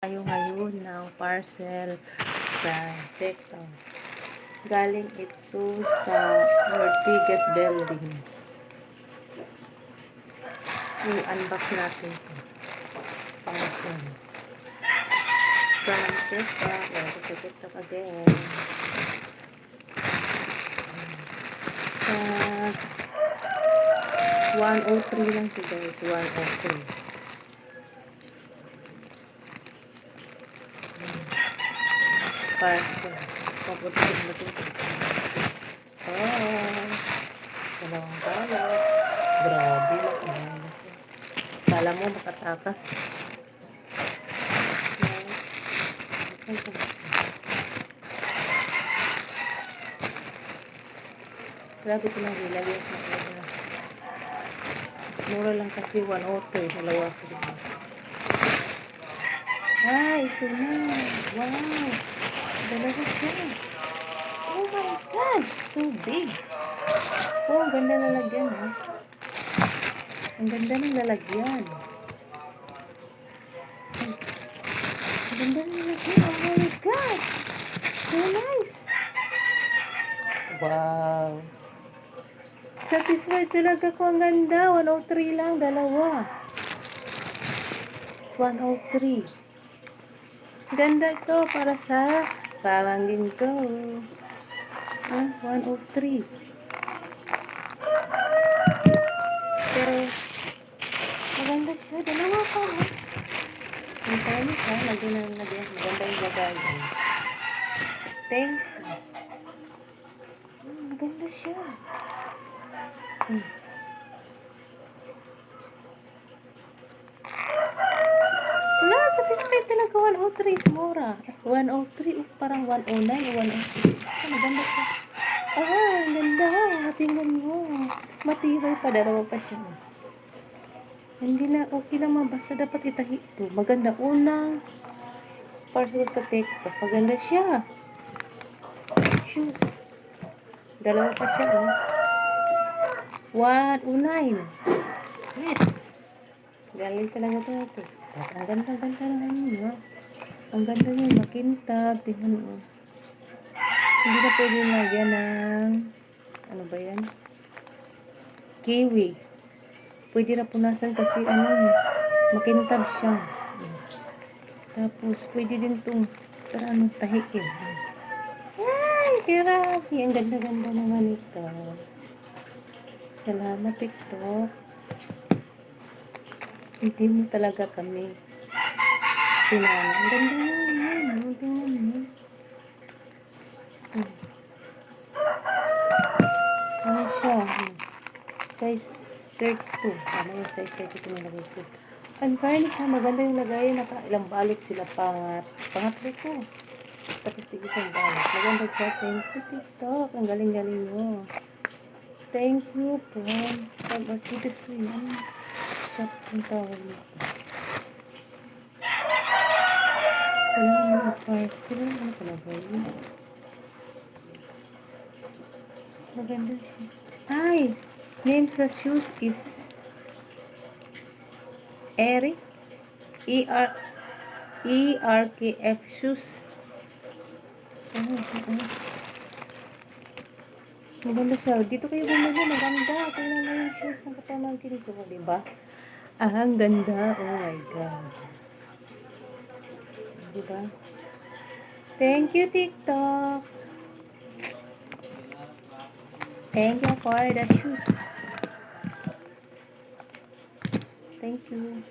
Tayo ngayon ng parcel sa TikTok. Galing ito sa Ortigas Building. I-unbox natin ito. Parcel. From TikTok. Welcome to TikTok again. Sa 103 lang ito guys. 103. Parcel. Paputin mo ito. Oh. Dalawang balot. Grabe lang. Kala mo makatakas. Grabe ko lang nilagay. Mura lang kasi 102. Dalawa ko rin. Ito na. Wow. Dalawa siya. Oh my God. So big. Oh, ang ganda na lagyan. Ang ganda ng lalagyan. Ang ganda ng lalagyan. Oh my God. So nice. Wow. Satisfied talaga ko. Ang ganda. 103 lang. Dalawa. It's 103. Ganda ito para sa pamangkin ko. 103. Pero maganda siya. Dalawa pa. Ang tali ka. Lagyan na lagyan. Maganda yung lagay. Thank you. Maganda siya. Wala, satisfied talaga 103 is mura. 103, parang 109 o 103. Maganda siya. Ang ganda. Tingnan mo. Matibay pa, dalawa pa siya. Hindi na, okay lang mabasa. Dapat itahi ito. Maganda. Unang parcel sa TikTok. Maganda siya. Shoes. Dalawa pa siya, 109. Yes. Galing talaga ito. Ang ganda naman. Ang ganda niya. Makintab. Tingnan mo. Hindi na pwede lagyan ng ano ba yan? Kiwi. Pwede na punasan kasi makintab siya. Tapos pwede din itong tahikin. Ay, grabe. Ang ganda-ganda naman ito. Salamat TikTok. Hindi mo talaga kami tinanong. Ang ganda naman. Tingnan mo. Ano siya? Size 32. Ano yung size 32 na lagay ko? Ang fairness maganda yung lagay. Ilang balot sila pangatlo ko. Tapos isang balot. Maganda siya. Thank you TikTok. Ang galing-galing mo. Thank you from Ortigas ko yun. Shop yung tawag nito. Wala naman yung parcel. Ano talaga yun? Maganda siya. Name sa shoes is Eric. ERKF shoes. Maganda siya. Dito kayo bumili. Maganda. Tingnan mo yung shoes ng kapamangkin ko. Diba? Ang ganda. Oh my God. Diba? Thank you, TikTok. Thank you for the shoes. Thank you.